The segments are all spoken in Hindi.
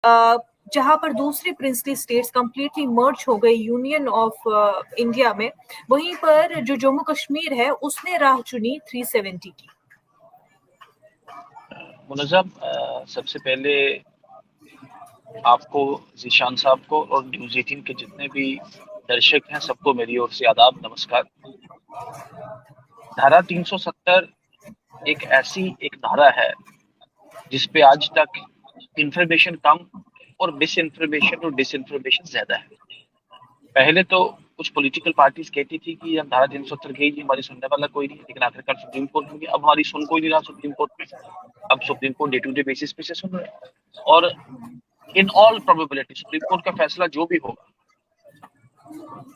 जहां पर दूसरी प्रिंसली स्टेट्स कंप्लीटली मर्ज हो गई यूनियन ऑफ इंडिया में, वहीं पर जो जम्मू कश्मीर है उसने राह चुनी 370 की। मुनज़्ज़म, सबसे पहले आपको, ज़ीशान साहब को और न्यूज़ 18 के जितने भी दर्शक हैं सबको मेरी ओर से आदाब, नमस्कार। धारा 370 एक ऐसी एक धारा है जिसपे आज तक इंफॉर्मेशन कम और मिस इन्फॉर्मेशन और डिसइन्फॉर्मेशन ज्यादा है। पहले तो कुछ पॉलिटिकल पार्टीज कहती थी कि हम धारा 370 गई जी, हमारी सुनने वाला कोई नहीं, लेकिन आखिरकार सुप्रीम कोर्ट में गई। अब हमारी सुन कोई नहीं रहा सुप्रीम कोर्ट में। अब Supreme Court day to day basis पे से सुन रहे हैं, और in all probability Supreme Court का फैसला जो भी होगा,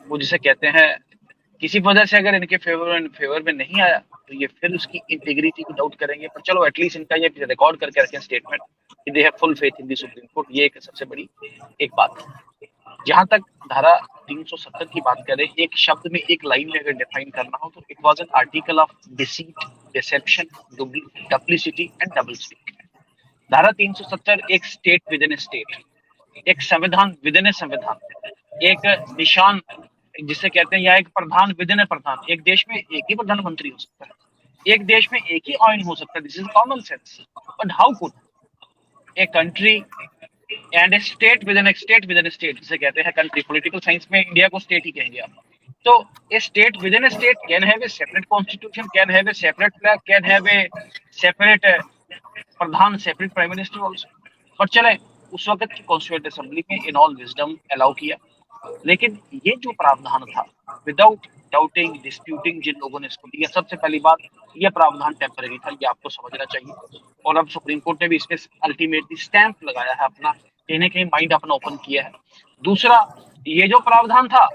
वो जिसे कहते हैं किसी वजह से अगर इनके फेवर में नहीं आया तो ये फिर उसकी इंटीग्रिटी को डाउट करेंगे। पर चलो एटलीस्ट इनका ये रिकॉर्ड करके रखें स्टेटमेंट कि they have full faith in the supreme court. ये एक सबसे बड़ी एक बात है। जहां तक धारा 370 की बात करें, एक शब्द में, एक लाइन में अगर डिफाइन करना हो तो it was an article of deceit, deception, duplicity and double speak. धारा 370 एक state within a state, एक संविधान विद इन ए संविधान, एक निशान जिसे कहते हैं, या एक प्रधान विद इन ए प्रधान। एक देश में एक ही प्रधानमंत्री हो सकता है, एक देश में एक ही आइन हो सकता है, this is common sense. But how could a country and a state within a state within a state, जिसे कहते हैं कंट्री, पॉलिटिकल साइंस में इंडिया को स्टेट ही कहेंगे आप। तो a state within a state can have a separate constitution, can have a separate flag, can have a separate प्रधान, separate prime minister also. But चले, उस वक्त की कॉन्स्टिट्यूएंट असेंबली में इन ऑल विजडम अलाउ किया। लेकिन ये जो प्रावधान था, विदाउट डाउटिंग, डिस्प्यूटिंग, जिन लोगों ने इसको दिया, सबसे पहली बात, यह प्रावधान टेम्पररी था, ये आपको समझना चाहिए। और अब सुप्रीम कोर्ट ने भी इसमें अल्टीमेटली स्टैंप लगाया है अपना, कहीं ना कहीं माइंड अपना ओपन किया है। दूसरा, ये जो प्रावधान था,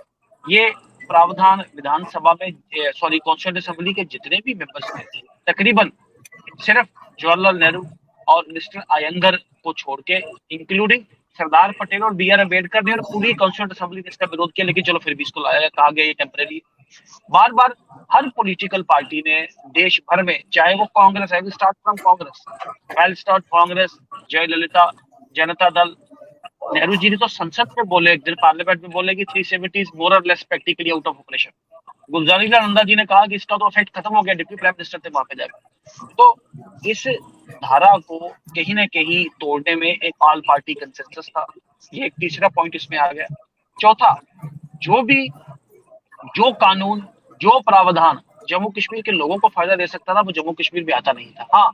ये प्रावधान विधानसभा में, सॉरी, कॉन्स्टिट्यूएंट असेंबली के जितने भी मेंबर्स थे, तकरीबन सिर्फ जवाहरलाल नेहरू और मिस्टर अयंगर को छोड़ के, इंक्लूडिंग सरदार पटेल और बी आर अम्बेडकर ने और पूरी कॉन्स्टिट्यूएंट असेंबली ने इसका विरोध किया। लेकिन चलो फिर भी इसको लाया गया, कहा गया ये टेम्पररी। बार बार हर पॉलिटिकल पार्टी ने देश भर में, चाहे वो कांग्रेस है, start from Congress, well start Congress, Jayalalithaa, Janata Dal, Nehru ji ने तो संसद में बोले, एक दिन पार्लियामेंट में बोले कि 370 is more or less practically out of operation. Gulzarilal Nanda ji ने कहा कि इसका तो इफेक्ट खत्म हो गया, डिप्टी प्राइम मिनिस्टर थे वहां पे जाकर। तो इस धारा को कहीं ना कहीं तोड़ने में एक ऑल पार्टी कंसेंसस था, ये एक तीसरा पॉइंट इसमें आ गया। चौथा, जो कानून, जो प्रावधान जम्मू कश्मीर के लोगों को फायदा दे सकता था, वो जम्मू कश्मीर में आता नहीं था। हाँ,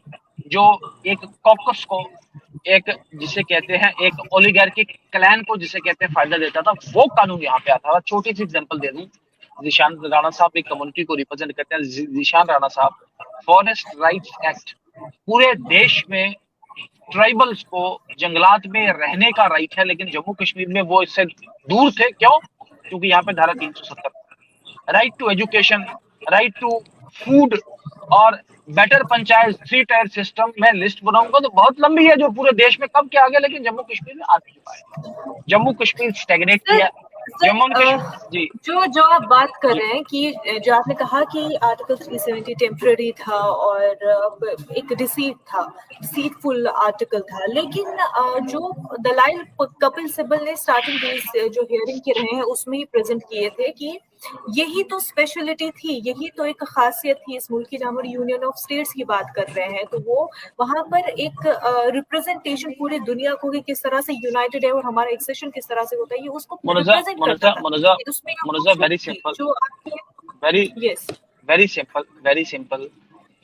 जो एक कॉकस को, एक जिसे कहते हैं एक ओलिगार्किक क्लैन को जिसे कहते हैं फायदा देता था, वो कानून यहाँ पे आता था। छोटी सी एग्जांपल दे दूं, जिशान राणा साहब एक कम्युनिटी को रिप्रेजेंट करते हैं, जिशान राणा साहब, फॉरेस्ट राइट्स एक्ट, पूरे देश में ट्राइबल्स को जंगलात में रहने का राइट है, लेकिन जम्मू कश्मीर में वो इससे दूर थे। क्यों? क्योंकि यहाँ पे धारा 370, right to education, right to food और बेटर पंचायत, 3 टायर सिस्टम। मैं लिस्ट बनाऊंगा तो बहुत लंबी है, जो पूरे देश में कब के आ गया, लेकिन जम्मू कश्मीर में आ नहीं पाए। जम्मू कश्मीर स्टैग्नेट किया। जम्मू कश्मीर जी, जो आप बात कर रहे हैं कि जो आपने कहा कि आर्टिकल 370 टेम्पररी था और एक डिसीटफुल आर्टिकल था, लेकिन जो दलाइल कपिल सिब्बल ने स्टार्टिंग डेज जो हियरिंग के रहे हैं उसमें ही प्रेजेंट किए थे कि यही तो स्पेशलिटी थी, यही तो एक खासियत थी इस मुल्क की, जहां हम यूनियन ऑफ स्टेट्स की बात कर रहे हैं। तो वो वहां पर एक रिप्रेजेंटेशन पूरी दुनिया को कि किस तरह से यूनाइटेड है और हमारा एक्सेशन किस तरह से होता है, ये उसको रिप्रेजेंट करता था। उसमें वेरी सिंपल, वेरी सिंपल।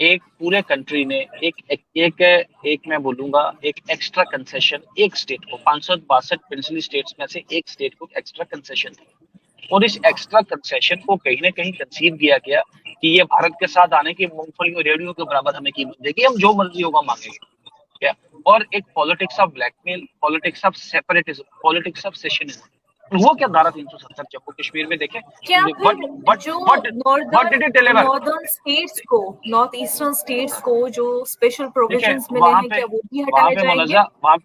एक पूरे कंट्री ने एक मैं बोलूंगा एक एक्स्ट्रा कंसेशन एक स्टेट को, 562 प्रिंसली स्टेट्स में से एक स्टेट को एक्स्ट्रा कंसेशन दी, और इस एक्स्ट्रा कंसेशन को कहीं ना कहीं कंसीव किया गया कि ये भारत के साथ आने की मूंगफली और रेडियो के बराबर हमें कीमत देगी, हम जो मर्जी होगा मांगेंगे क्या। और एक politics of blackmail, politics of separatism, politics of secessionism, वो क्या धारा 370 जम्मू कश्मीर में देखें। नॉर्दर्न स्टेट्स को, नॉर्थ ईस्टर्न स्टेट्स को जो स्पेशल प्रोविजंस मिले हैं, क्या वो भी हटाए जाएंगे?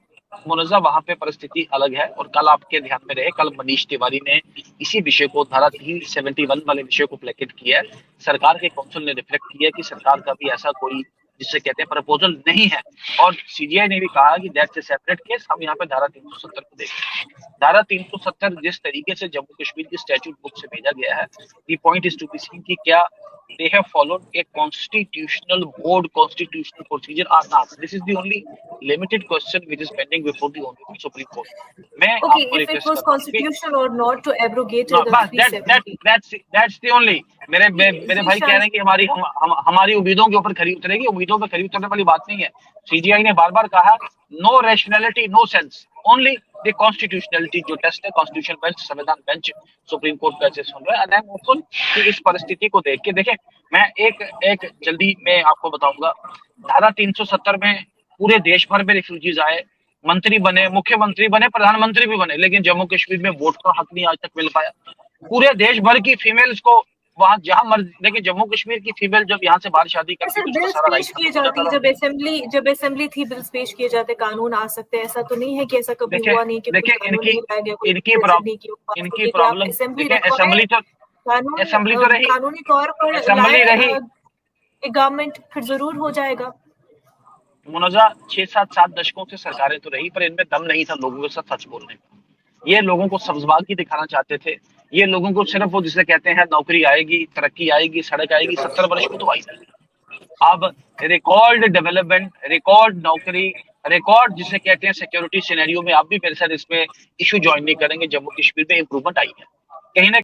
मुनज़्ज़ा, वहां पे परिस्थिति अलग है। और कल आपके ध्यान में रहे, कल मनीष तिवारी ने इसी विषय को, धारा 371 वाले विषय को प्लेकेट किया है। सरकार के काउंसिल ने रिफ्लेक्ट किया कि सरकार का भी ऐसा कोई जिसे कहते हैं प्रपोजल नहीं है। और सीजीआई ने भी कहा कि दैट्स ए सेपरेट केस, हम यहाँ पे धारा 370 को देखें। धारा 370 जिस तरीके से जम्मू कश्मीर की स्टैट्यूट बुक से भेजा गया है, the point is to be seen कि क्या they have followed a constitutional board constitutional procedure or not. This is the only limited question which is pending before the Honorable Supreme Court. मैं Okay, आपको if it रिक्वेस्ट was करता हूँ कि constitutional or not to abrogate no, the बस 370. that's the only मेरे भाई कह रहे हैं कि हमारी उम्मीदों के ऊपर खरी उतरेगी। उम्मीदों पर खरी उतरने वाली बात नहीं है। सीजीआई ने बार बार कहा no rationality no sense, only the constitutionality जो टेस्ट है कॉन्स्टिट्यूशन बेंच संविधान बेंच सुप्रीम कोर्ट का ऐसे सुन रहा है। एंड आई एम होपफुल कि इस परिस्थिति को देख के देखें, मैं एक जल्दी मैं आपको बताऊंगा, धारा 370 में पूरे देश भर में रिफ्यूजीज आए, मंत्री बने, मुख्यमंत्री बने, प्रधानमंत्री भी बने, लेकिन जम्मू कश्मीर में वोट का हक नहीं आज तक मिल पाया। पूरे देश भर की फीमेल्स को वहां जहां मर्जी, देखिए जम्मू कश्मीर की फीमेल जब यहाँ से बाहर शादी करती है बिल्स पेश किए जाती, जब असेंबली थी बिल्स पेश किए जाते, कानून आ सकते हैं। ऐसा तो नहीं है कि ऐसा कभी हुआ नहीं कि इनकी प्रॉब्लम असेंबली तो रही, कानूनी तौर पर असेंबली रही, गवर्नमेंट फिर जरूर हो जाएगा। मुनजा 6-7 दशकों से सरकारें तो रही, पर इनमें दम नहीं था लोगों के साथ सच बोलने का। ये लोगों को सब्जबागी दिखाना चाहते थे। ये लोगों को सिर्फ वो जिसे कहते हैं नौकरी आएगी, तरक्की आएगी, सड़क आएगी, 70 वर्ष में तो आई नहीं। अब रिकॉर्ड डेवलपमेंट, रिकॉर्ड नौकरी, रिकॉर्ड जिसे कहते हैं सिक्योरिटी सिनेरियो में, आप भी मेरे साथ इसमें इशू ज्वाइन नहीं करेंगे, जम्मू कश्मीर में इंप्रूवमेंट आई है कहीं ना